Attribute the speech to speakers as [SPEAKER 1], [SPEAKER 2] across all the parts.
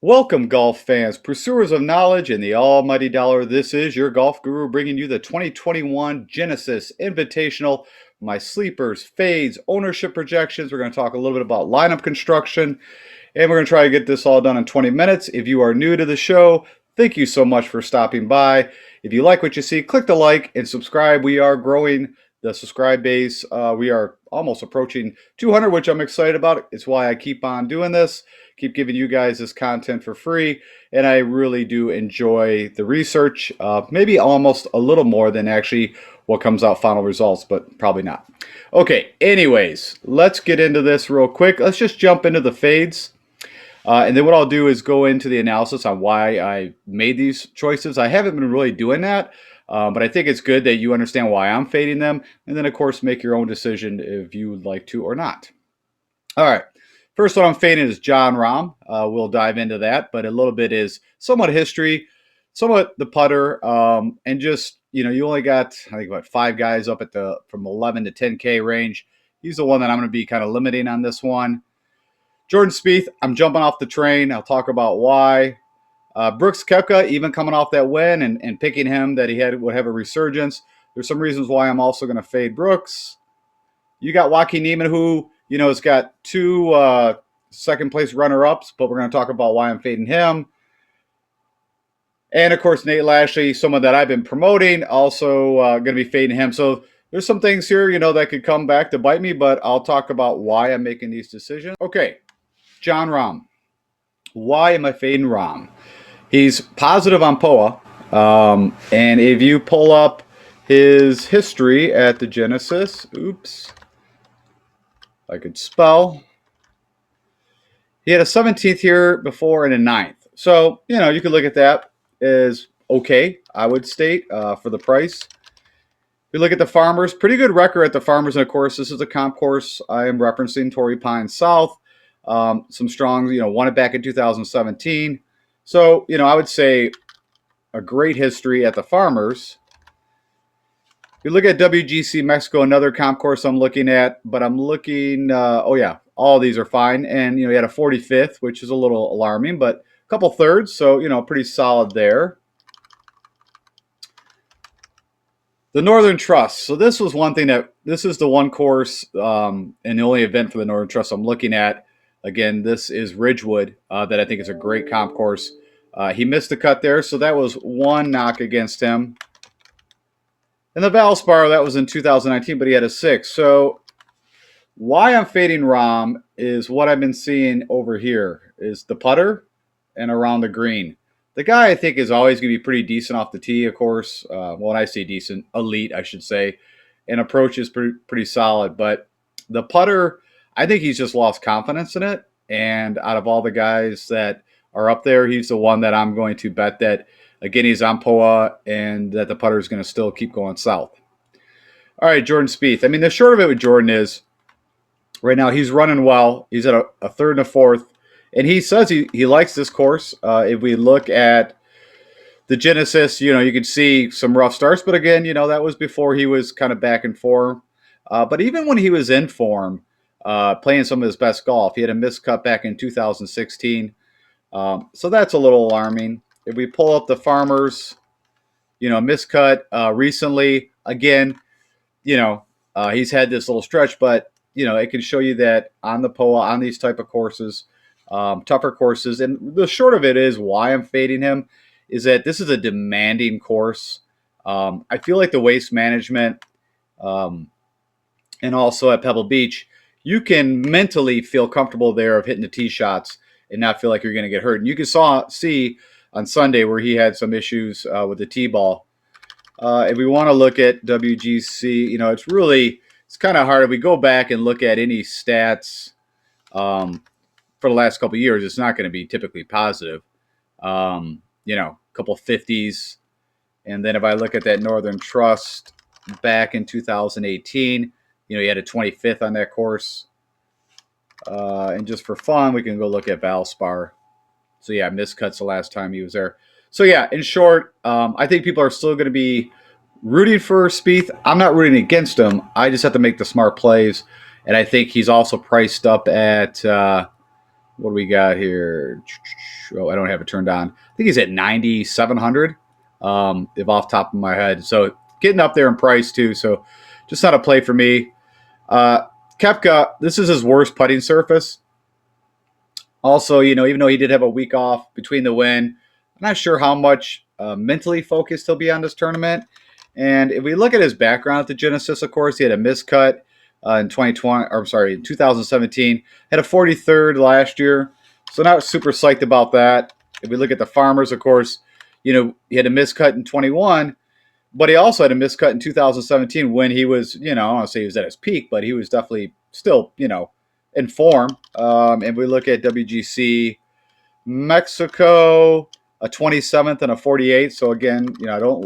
[SPEAKER 1] Welcome, golf fans, pursuers of knowledge and the almighty dollar. This is your golf guru bringing you the 2021 Genesis Invitational. My sleepers, fades, ownership projections. We're going to talk a little bit about lineup construction, and we're going to try to get this all done in 20 minutes. If you are new to the show, thank you so much for stopping by. If you like what you see, click the like and subscribe. We are growing the subscribe base. We are almost approaching 200, which I'm excited about. It's why I keep on doing this. Keep giving you guys this content for free, and I really do enjoy the research, maybe almost a little more than actually what comes out final results, but probably not. Okay, anyways, let's get into this real quick. Let's just jump into the fades, and then what I'll do is go into the analysis on why I made these choices. I haven't been really doing that, but I think it's good that you understand why I'm fading them, and then of course make your own decision if you would like to or not. All right. First one I'm fading is Jon Rahm. We'll dive into that, but a little bit is somewhat history, somewhat the putter, and just, you only got, I think, about 5 guys up at the from 11 to 10K range. He's the one that I'm going to be kind of limiting on this one. Jordan Spieth, I'm jumping off the train. I'll talk about why. Brooks Koepka, even coming off that win and picking him that he would have a resurgence. There's some reasons why I'm also going to fade Brooks. You got Joaquin Niemann, who has got 2 second-place runner-ups, but we're going to talk about why I'm fading him. And, of course, Nate Lashley, someone that I've been promoting, also going to be fading him. So there's some things here, that could come back to bite me, but I'll talk about why I'm making these decisions. Okay, Jon Rahm. Why am I fading Rahm? He's positive on POA, and if you pull up his history at the Genesis, I could spell. He had a 17th here before and a 9th. So, you could look at that as okay, I would state, for the price. If you look at the Farmers, pretty good record at the Farmers. And, of course, this is a comp course I am referencing, Torrey Pines South. Some strong, won it back in 2017. So, I would say a great history at the Farmers. If you look at WGC Mexico, another comp course I'm looking at, but I'm looking, all these are fine. And, he had a 45th, which is a little alarming, but a couple thirds, so, pretty solid there. The Northern Trust. So this was one thing this is the one course and the only event for the Northern Trust I'm looking at. Again, this is Ridgewood that I think is a great comp course. He missed the cut there, so that was one knock against him. And the Valspar, that was in 2019, but he had a 6. So why I'm fading Rahm is what I've been seeing over here is the putter and around the green. The guy I think is always going to be pretty decent off the tee, of course. When I say decent, elite, I should say. And approach is pretty solid. But the putter, I think he's just lost confidence in it. And out of all the guys that are up there, he's the one that I'm going to bet that, again, he's on POA and that the putter is going to still keep going south. All right, Jordan Spieth. I mean, the short of it with Jordan is right now he's running well. He's at a 3rd and a 4th. And he says he likes this course. If we look at the Genesis, you can see some rough starts. But again, that was before he was kind of back in form. But even when he was in form, playing some of his best golf, he had a missed cut back in 2016. So that's a little alarming. If we pull up the Farmers, miscut recently, again, he's had this little stretch, but, it can show you that on the POA, on these type of courses, tougher courses. And the short of it is why I'm fading him is that this is a demanding course. I feel like the waste management and also at Pebble Beach, you can mentally feel comfortable there of hitting the tee shots and not feel like you're going to get hurt. And you can see on Sunday where he had some issues with the tee ball. If we want to look at WGC, it's kind of hard. If we go back and look at any stats for the last couple of years, it's not going to be typically positive. A couple 50s. And then if I look at that Northern Trust back in 2018, he had a 25th on that course. And just for fun, we can go look at Valspar. So, yeah, miscuts the last time he was there. So, yeah, in short, I think people are still going to be rooting for Spieth. I'm not rooting against him. I just have to make the smart plays. And I think he's also priced up at, what do we got here? I don't have it turned on. I think he's at 9,700, if off the top of my head. So getting up there in price too. So just not a play for me. Koepka, this is his worst putting surface. Also, even though he did have a week off between the win, I'm not sure how much mentally focused he'll be on this tournament. And if we look at his background at the Genesis, of course, he had a miscut in 2017. Had a 43rd last year, so not super psyched about that. If we look at the Farmers, of course, he had a miscut in 21, but he also had a miscut in 2017 when he was, I don't want to say he was at his peak, but he was definitely still, in form. And we look at WGC Mexico, a 27th and a 48th. So again,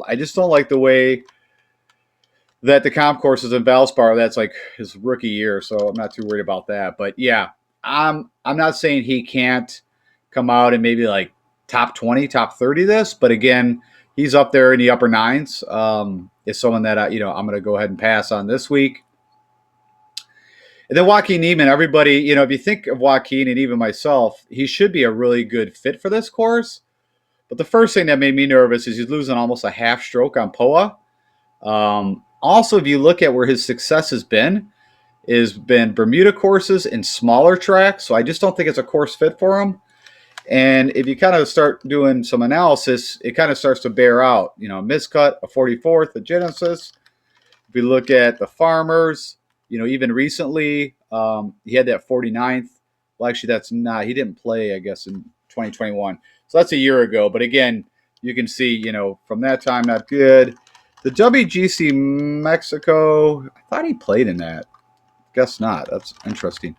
[SPEAKER 1] I just don't like the way that the comp course is in Valspar. That's like his rookie year, so I'm not too worried about that. But yeah, I'm not saying he can't come out and maybe like top 20, top 30 this, but again, he's up there in the upper nines. Is someone that I'm going to go ahead and pass on this week. And then Joaquin Niemann, everybody, if you think of Joaquin and even myself, he should be a really good fit for this course. But the first thing that made me nervous is he's losing almost a half stroke on POA. Also, if you look at where his success has been Bermuda courses and smaller tracks. So I just don't think it's a course fit for him. And if you kind of start doing some analysis, it kind of starts to bear out. Miscut, a 44th, a Genesis. If we look at the Farmers, even recently, he had that 49th. Well, actually, he didn't play, I guess, in 2021. So that's a year ago. But again, you can see, from that time, not good. The WGC Mexico, I thought he played in that. Guess not. That's interesting.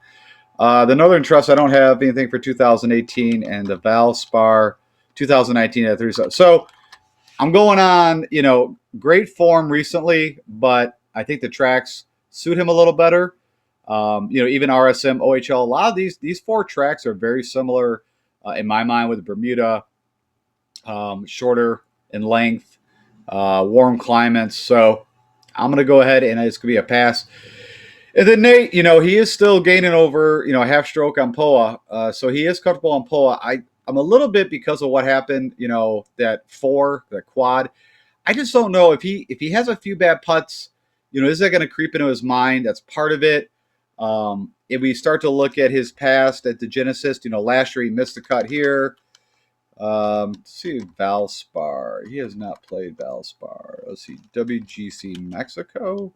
[SPEAKER 1] The Northern Trust, I don't have anything for 2018. And the Valspar 2019 at 37. So I'm going on, great form recently, but I think the tracks suit him a little better. Even RSM, OHL, a lot of these four tracks are very similar in my mind with Bermuda, shorter in length, warm climates. So I'm going to go ahead and it's going to be a pass. And then Nate, he is still gaining over, a half stroke on POA. So he is comfortable on POA. I'm a little bit because of what happened, that quad. I just don't know if he has a few bad putts, is that going to creep into his mind? That's part of it. If we start to look at his past at the Genesis, last year he missed a cut here. Let's see, Valspar. He has not played Valspar. Let's see, WGC Mexico.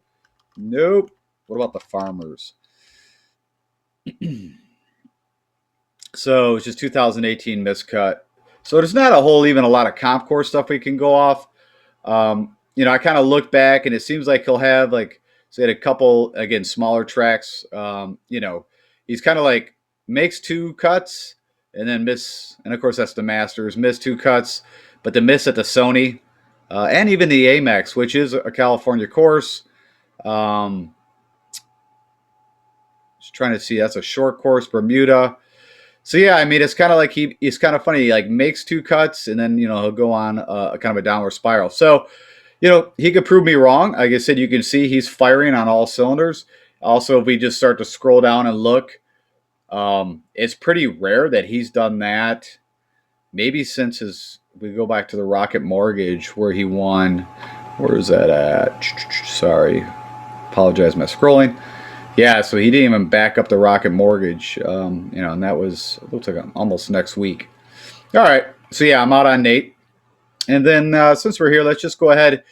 [SPEAKER 1] Nope. What about the Farmers? So it's just 2018 miscut. So there's not a lot of comp course stuff we can go off. I kind of look back and it seems like he'll have say a couple, again, smaller tracks. He's kind of like makes two cuts and then miss. And of course that's the Masters, miss two cuts, but the miss at the Sony and even the Amex, which is a California course. Just trying to see, that's a short course, Bermuda. So yeah, it's kind of like he's kind of funny. He makes two cuts and then he'll go on a kind of a downward spiral. So he could prove me wrong. Like I said, you can see he's firing on all cylinders. Also, if we just start to scroll down and look, it's pretty rare that he's done that. Maybe since we go back to the Rocket Mortgage where he won. Where is that at? Sorry, apologize my scrolling. Yeah, so he didn't even back up the Rocket Mortgage, and that was, looks like almost next week. All right, so yeah, I'm out on Nate. And then since we're here, let's just go ahead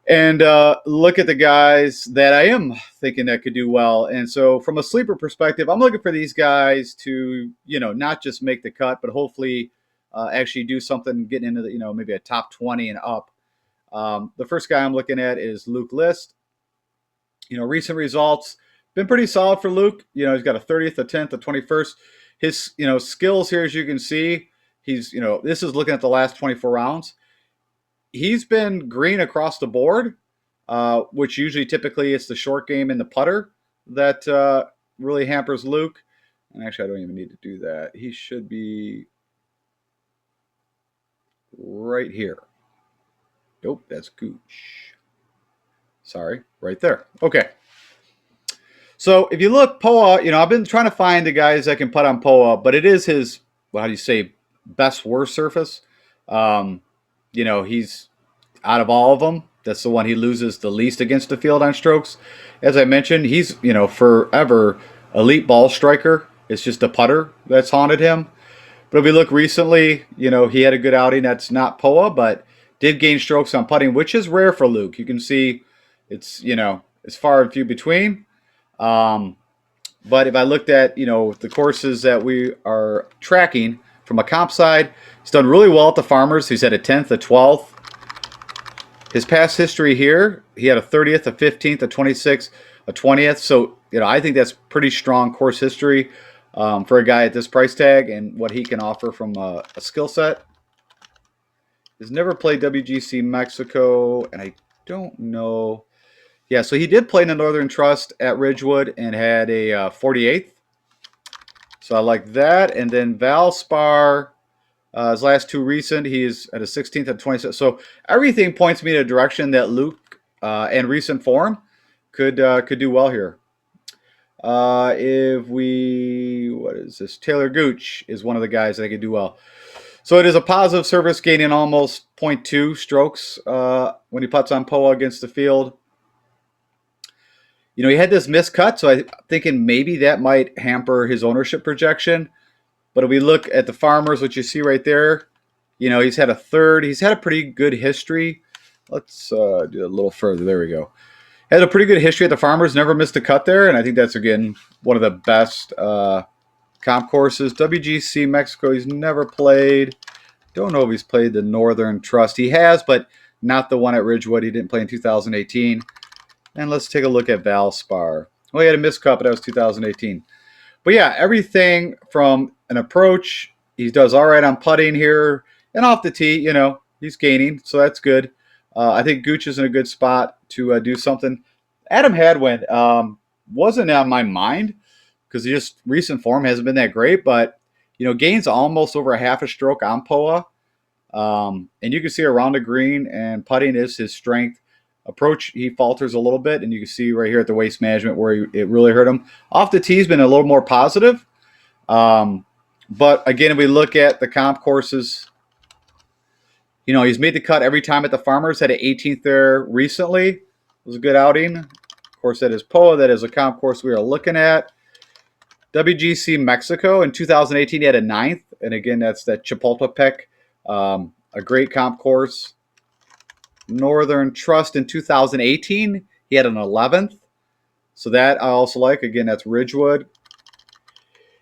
[SPEAKER 1] and look at the guys that I am thinking that could do well. And so from a sleeper perspective, I'm looking for these guys to, not just make the cut, but hopefully actually do something, getting into the, maybe a top 20 and up. The first guy I'm looking at is Luke List. Recent results been pretty solid for Luke. He's got a 30th, a 10th, a 21st. His, skills here, as you can see, he's, this is looking at the last 24 rounds. He's been green across the board, which usually typically it's the short game and the putter that really hampers Luke. And actually, I don't even need to do that. He should be right here. Nope, that's Gooch. Sorry, right there. Okay. So if you look, POA, I've been trying to find the guys that can putt on POA, but it is his, how do you say, best worst surface. Um, he's out of all of them, that's the one he loses the least against the field on strokes. As I mentioned, he's forever elite ball striker. It's just a putter that's haunted him. But if we look recently, he had a good outing. That's not POA, but did gain strokes on putting, which is rare for Luke. You can see it's far and few between. Um, but if I looked at, the courses that we are tracking from a comp side, he's done really well at the Farmers. He's had a 10th, a 12th. His past history here, he had a 30th, a 15th, a 26th, a 20th. So, I think that's pretty strong course history for a guy at this price tag and what he can offer from a skill set. He's never played WGC Mexico, and I don't know. Yeah, so he did play in the Northern Trust at Ridgewood and had a 48th. So I like that. And then Valspar, his last two recent, he's at a 16th and 26th. So everything points me in a direction that Luke and recent form could do well here. If we, what is this? Taylor Gooch is one of the guys that could do well. So it is a positive service, gaining almost 0.2 strokes when he putts on POA against the field. He had this miscut, so I'm thinking maybe that might hamper his ownership projection. But if we look at the Farmers, what you see right there, he's had a third. He's had a pretty good history. Let's do it a little further. There we go. Had a pretty good history at the Farmers. Never missed a cut there, and I think that's, again, one of the best comp courses. WGC Mexico, he's never played. Don't know if he's played the Northern Trust. He has, but not the one at Ridgewood. He didn't play in 2018. And let's take a look at Valspar. Well, he had a missed cut, but that was 2018. But yeah, everything from an approach, he does all right on putting here. And off the tee, he's gaining, so that's good. I think Gooch is in a good spot to do something. Adam Hadwin wasn't on my mind because just recent form hasn't been that great, but, gains almost over a half a stroke on POA. And you can see around the green, and putting is his strength. Approach, he falters a little bit, and you can see right here at the waist management where it really hurt him. Off the tee, he's been a little more positive. But again, if we look at the comp courses, he's made the cut every time at the Farmers. Had an 18th there recently. It was a good outing. Of course, that is POA. That is a comp course we are looking at. WGC Mexico in 2018, he had a 9th. And again, that's that Chapultepec, a great comp course. Northern Trust in 2018, he had an 11th. So that I also like. Again, that's Ridgewood.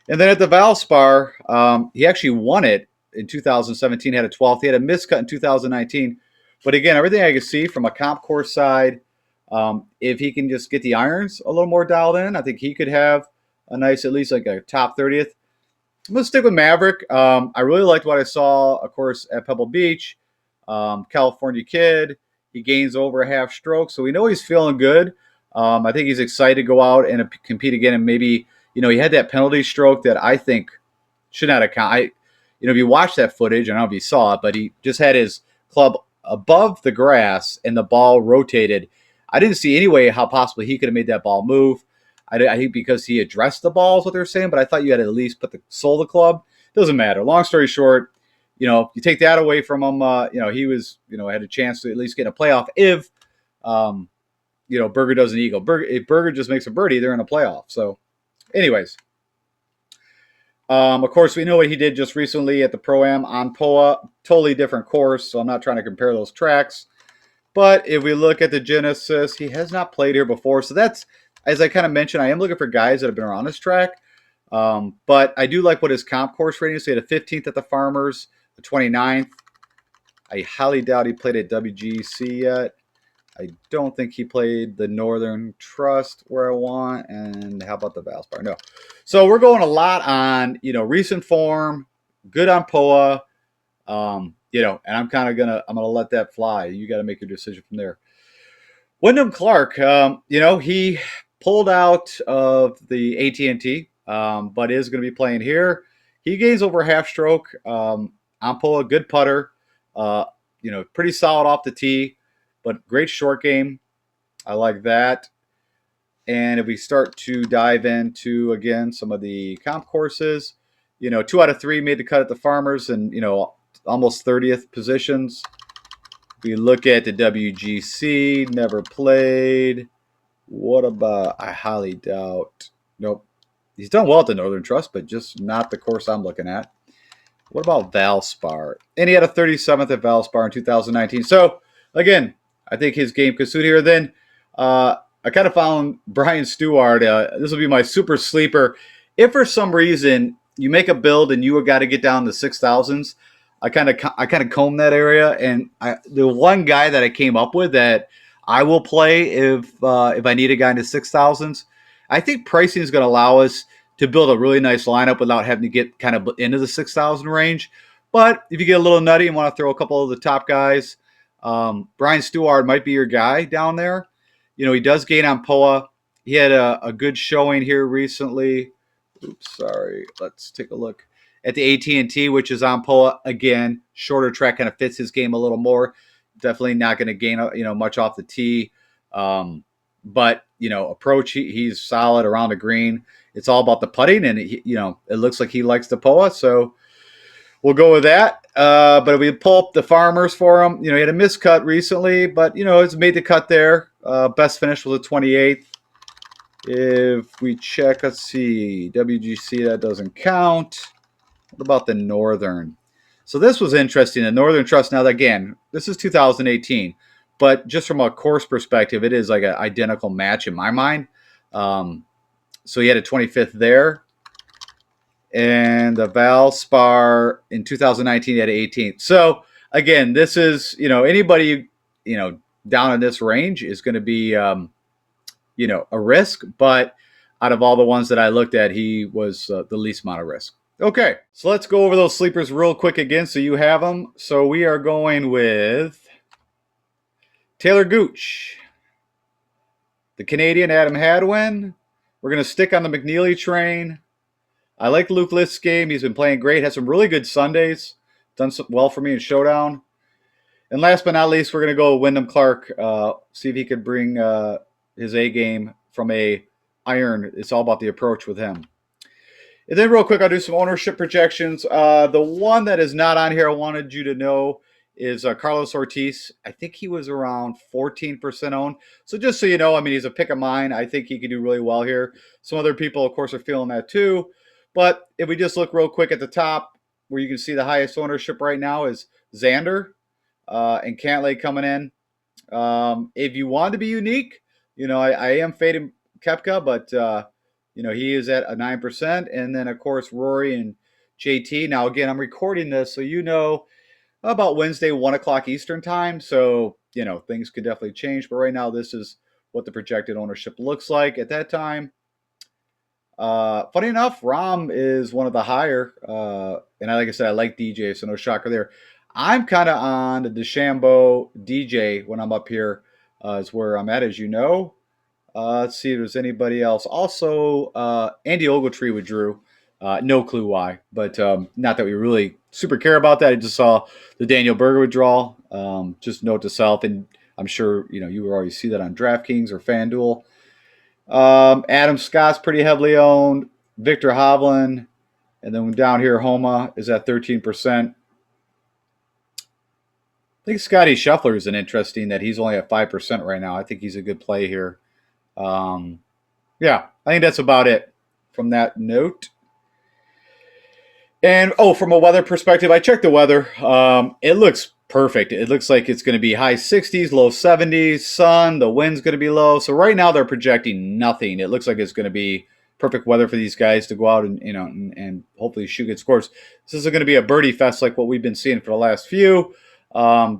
[SPEAKER 1] And then at the Valspar, he actually won it in 2017, had a 12th. He had a miscut in 2019. But again, everything I can see from a comp course side, if he can just get the irons a little more dialed in, I think he could have a nice, at least like a top 30th. I'm going to stick with Maverick. I really liked what I saw, of course, at Pebble Beach. California kid. He gains over a half stroke, so we know he's feeling good. I think he's excited to go out and compete again, and maybe, he had that penalty stroke that I think should not account. If you watch that footage, I don't know if you saw it, but he just had his club above the grass and the ball rotated. I didn't see any way how possibly he could have made that ball move. I think because he addressed the ball is what they're saying, but I thought you had to at least put the sole of the club. Doesn't matter. Long story short, you take that away from him. He was, had a chance to at least get a playoff if, Berger doesn't eagle. If Berger just makes a birdie, they're in a playoff. So, anyways, of course, we know what he did just recently at the Pro-Am on POA. Totally different course, so I'm not trying to compare those tracks. But if we look at the Genesis, he has not played here before. So that's, as I kind of mentioned, I am looking for guys that have been around this track. But I do like what his comp course rating is. He had a 15th at the Farmers, the 29th. I highly doubt he played at WGC yet. I don't think he played the Northern Trust where I want. And how about the Valspar? No. So we're going a lot on, recent form, good on POA, and I'm kind of I'm gonna let that fly. You got to make your decision from there. Wyndham Clark, he pulled out of the AT&T, but is going to be playing here. He gains over half stroke. Ampola, good putter. Pretty solid off the tee, but great short game. I like that. And if we start to dive into, again, some of the comp courses, 2 out of 3 made the cut at the Farmers, and almost 30th positions. We look at the WGC, never played. What about? I highly doubt. Nope. He's done well at the Northern Trust, but just not the course I'm looking at. What about Valspar? And he had a 37th at Valspar in 2019. So, again, I think his game could suit here. Then I kind of found Brian Stewart. This will be my super sleeper. If for some reason you make a build and you got to get down to 6,000s, I kind of comb that area. And the one guy that I came up with that I will play if I need a guy into 6,000s, I think pricing is going to allow us to build a really nice lineup without having to get kind of into the 6,000 range. But if you get a little nutty and want to throw a couple of the top guys, Brian Stewart might be your guy down there. He does gain on POA. He had a good showing here recently. Oops, sorry. Let's take a look at the AT&T, which is on POA. Again, shorter track kind of fits his game a little more. Definitely not going to gain much off the tee. But approach, he's solid around the green. It's all about the putting, and it looks like he likes the POA, so we'll go with that. But if we pull up the Farmers for him, he had a miscut recently, but it's made the cut there. Best finish was the 28th. If we check, let's see, WGC, that doesn't count. What about the Northern? So this was interesting. The Northern Trust, now again, this is 2018, but just from a course perspective, it is like an identical match in my mind. So he had a 25th there. And the Valspar in 2019 had an 18th. So again, this is, anybody, down in this range is going to be, a risk. But out of all the ones that I looked at, he was the least amount of risk. Okay, so let's go over those sleepers real quick again so you have them. So we are going with Taylor Gooch, the Canadian Adam Hadwin. We're going to stick on the McNeely train. I like Luke List's game. He's been playing great. Has some really good Sundays. Done well for me in Showdown. And last but not least, we're going to go with Wyndham Clark. See if he could bring his A game from a iron. It's all about the approach with him. And then real quick, I'll do some ownership projections. The one that is not on here I wanted you to know is Carlos Ortiz. I think he was around 14% owned. So just so you know, he's a pick of mine. I think he could do really well here. Some other people, of course, are feeling that too. But if we just look real quick at the top, where you can see the highest ownership right now is Xander and Cantlay coming in. If you want to be unique, I am fading Koepka, but he is at a 9%. And then, of course, Rory and JT. Now, again, I'm recording this, so about Wednesday, 1 o'clock Eastern time. So, things could definitely change. But right now, this is what the projected ownership looks like at that time. Funny enough, Rahm is one of the higher. And like I said, I like DJ, so no shocker there. I'm kind of on the DeChambeau DJ when I'm up here is where I'm at, as you know. Let's see if there's anybody else. Also, Andy Ogletree withdrew. No clue why, but not that we really super care about that. I just saw the Daniel Berger withdrawal. Just note to self, and I'm sure you would already see that on DraftKings or FanDuel. Adam Scott's pretty heavily owned. Victor Hovland, and then down here, Homa is at 13%. I think Scotty Scheffler is an interesting that he's only at 5% right now. I think he's a good play here. Yeah, I think that's about it from that note. And, from a weather perspective, I checked the weather. It looks perfect. It looks like it's going to be high 60s, low 70s, sun. The wind's going to be low. So right now they're projecting nothing. It looks like it's going to be perfect weather for these guys to go out and hopefully shoot good scores. This isn't going to be a birdie fest like what we've been seeing for the last few.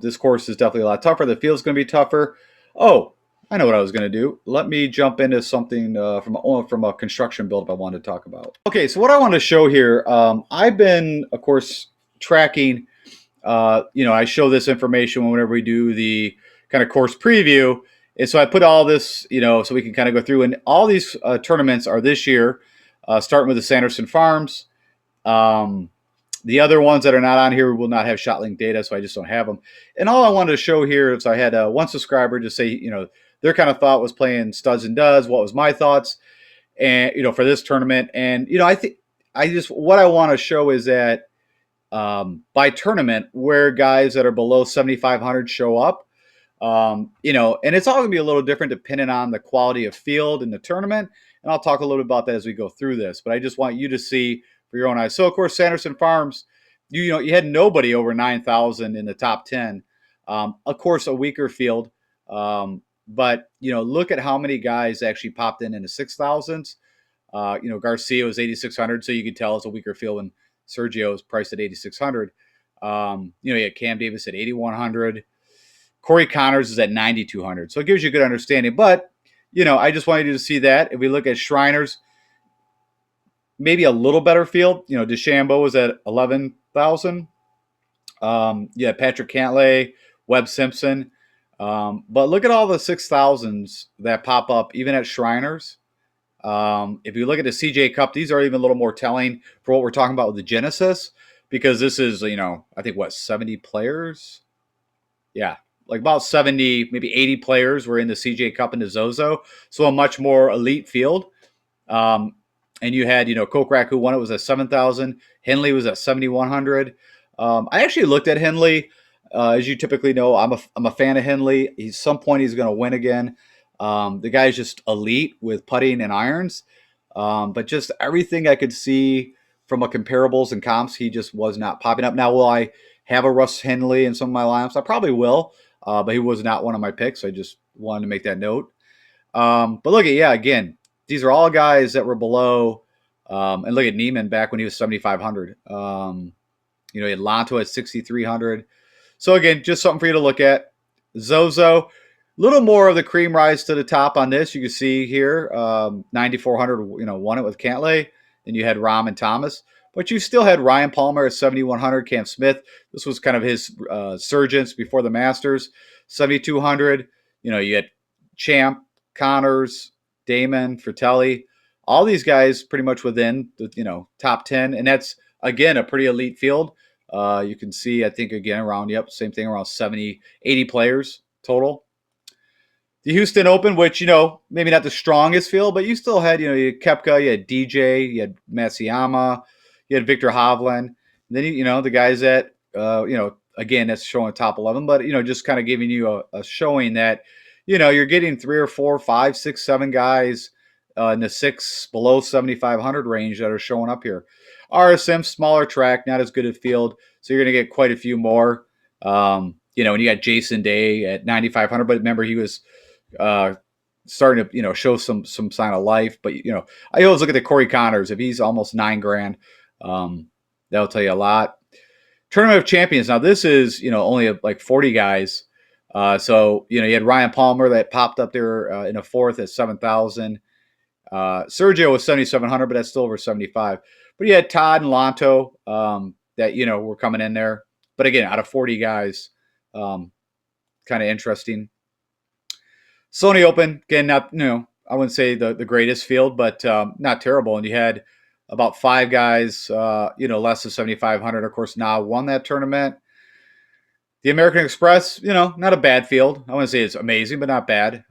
[SPEAKER 1] This course is definitely a lot tougher. The field's going to be tougher. Oh, I know what I was going to do. Let me jump into something from a construction build I wanted to talk about. Okay, so what I want to show here, I've been, of course, tracking. I show this information whenever we do the kind of course preview. And so I put all this, so we can kind of go through. And all these tournaments are this year, starting with the Sanderson Farms. The other ones that are not on here will not have shot link data, so I just don't have them. And all I wanted to show here is I had one subscriber just say, their kind of thought was playing studs and duds. What was my thoughts? And, for this tournament. And, I think what I want to show is that by tournament where guys that are below 7,500 show up. And it's all going to be a little different depending on the quality of field in the tournament. And I'll talk a little bit about that as we go through this. But I just want you to see for your own eyes. So, of course, Sanderson Farms, you had nobody over 9,000 in the top 10. Of course, a weaker field. But look at how many guys actually popped in the 6,000s. Garcia was 8,600, so you can tell it's a weaker field when Sergio is priced at 8,600. You had Cam Davis at 8,100. Corey Connors is at 9,200. So it gives you a good understanding. But, I just wanted you to see that. If we look at Shriners, maybe a little better field. DeChambeau was at 11,000. Patrick Cantlay, Webb Simpson. But look at all the 6,000s that pop up, even at Shriners. If you look at the CJ Cup, these are even a little more telling for what we're talking about with the Genesis, because this is, I think, 70 players? Yeah, like about 70, maybe 80 players were in the CJ Cup and the Zozo. So a much more elite field. And you had, Kokrak, who won it, was at 7,000. Henley was at 7,100. I actually looked at Henley. As you typically know, I'm a fan of Henley. At some point, he's going to win again. The guy's just elite with putting and irons. But just everything I could see from a comparables and comps, he just was not popping up. Now, will I have a Russ Henley in some of my lineups? I probably will, but he was not one of my picks. I just wanted to make that note. But look at, again, these are all guys that were below. And look at Neiman back when he was 7,500. He had Lanto at 6,300. So again, just something for you to look at. Zozo, a little more of the cream rise to the top on this. You can see here, 9,400, won it with Cantlay. Then you had Rahm and Thomas. But you still had Ryan Palmer at 7,100, Cam Smith. This was kind of his surgence before the Masters. 7,200. You had Champ, Connors, Damon, Fratelli. All these guys pretty much within the top 10. And that's, again, a pretty elite field. You can see, I think, again, around, same thing, around 70, 80 players total. The Houston Open, which, maybe not the strongest field, but you still had, you had Koepka, you had DJ, you had Matsuyama, you had Victor Hovland. And then, the guys that, again, that's showing top 11, but, just kind of giving you a showing that, you're getting 3 or 4, 5, 6, 7 guys in the 6 below 7,500 range that are showing up here. RSM, smaller track, not as good a field, so you're going to get quite a few more. And you got Jason Day at 9,500, but remember he was starting to show some sign of life. But I always look at the Corey Connors. If he's almost $9,000, that'll tell you a lot. Tournament of Champions. Now this is only like 40 guys. So you had Ryan Palmer that popped up there in a fourth at 7,000. Sergio was 7,700, but that's still over 75. But you had Todd and Lanto that were coming in there. But again, out of 40 guys, kind of interesting. Sony Open, again, not I wouldn't say the greatest field, but not terrible. And you had about 5 guys, less than 7,500. Of course, Na won that tournament. The American Express, not a bad field. I wouldn't say it's amazing, but not bad.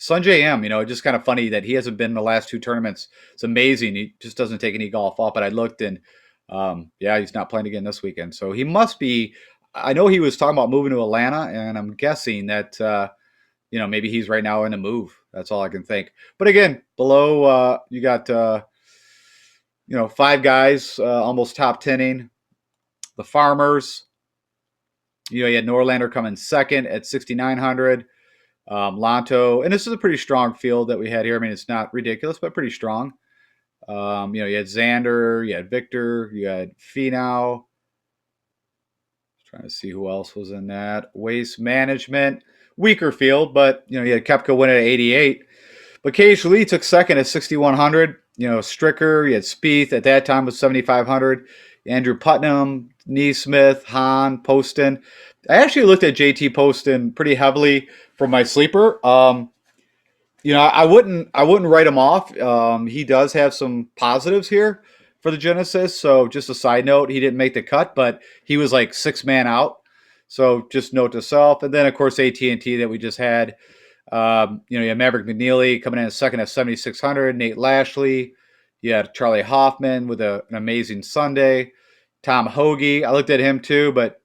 [SPEAKER 1] Sunjay M, just kind of funny that he hasn't been in the last 2 tournaments. It's amazing. He just doesn't take any golf off. But I looked and, he's not playing again this weekend. So he must be. I know he was talking about moving to Atlanta, and I'm guessing that, maybe he's right now in a move. That's all I can think. But again, below, you got, 5 guys almost top 10ing. The Farmers, you had Norlander coming second at 6,900. Lanto, and this is a pretty strong field that we had here. I mean, it's not ridiculous, but pretty strong. You had Xander, you had Victor, you had Finau. Trying to see who else was in that. Waste Management, weaker field, but you had Koepka win at 88. But KH Lee took second at 6,100. Stricker, you had Spieth at that time was 7,500. Andrew Putnam, Neesmith, Hahn, Poston. I actually looked at JT Poston pretty heavily for my sleeper. I wouldn't write him off. He does have some positives here for the Genesis. So just a side note, he didn't make the cut, but he was like 6-man out. So just note to self. And then of course AT&T that we just had. You had Maverick McNeely coming in second at 7,600. Nate Lashley. You had Charlie Hoffman with an amazing Sunday. Tom Hoagie, I looked at him too, but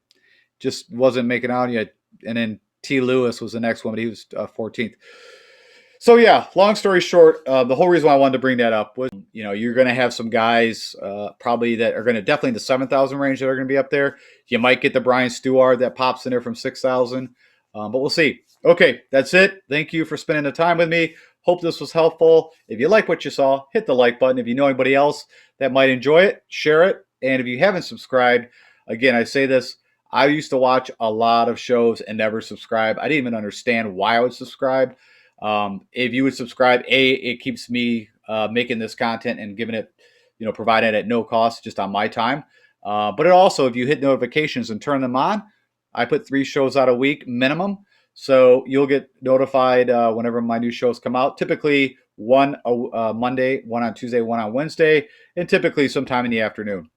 [SPEAKER 1] just wasn't making out yet. And then T. Lewis was the next one, but he was 14th. So yeah, long story short, the whole reason why I wanted to bring that up was, you're going to have some guys probably that are going to definitely in the 7,000 range that are going to be up there. You might get the Brian Stewart that pops in there from 6,000, but we'll see. Okay, that's it. Thank you for spending the time with me. Hope this was helpful. If you like what you saw, hit the like button. If you know anybody else that might enjoy it, share it. And if you haven't subscribed, again, I say this, I used to watch a lot of shows and never subscribe. I didn't even understand why I would subscribe. If you would subscribe, it keeps me making this content and giving it, provided at no cost, just on my time. But it also, if you hit notifications and turn them on, I put 3 shows out a week minimum. So you'll get notified whenever my new shows come out. Typically one Monday, one on Tuesday, one on Wednesday, and typically sometime in the afternoon.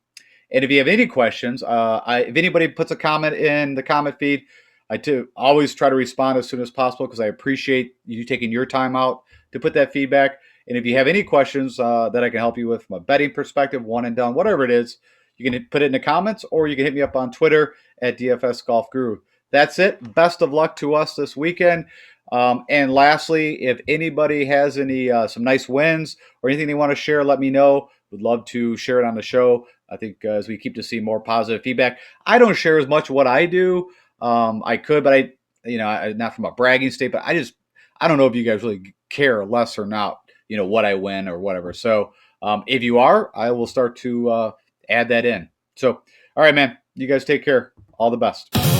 [SPEAKER 1] And if you have any questions, if anybody puts a comment in the comment feed, I always try to respond as soon as possible because I appreciate you taking your time out to put that feedback. And if you have any questions that I can help you with from a betting perspective, one and done, whatever it is, you can put it in the comments or you can hit me up on Twitter at DFS Golf Guru. That's it. Best of luck to us this weekend. And lastly, if anybody has any some nice wins or anything they want to share, let me know. Would love to share it on the show. I think as we keep to see more positive feedback, I don't share as much what I do. I could, but not from a bragging state, but I don't know if you guys really care less or not, what I win or whatever. So if you are, I will start to add that in. So, all right, man, you guys take care. All the best.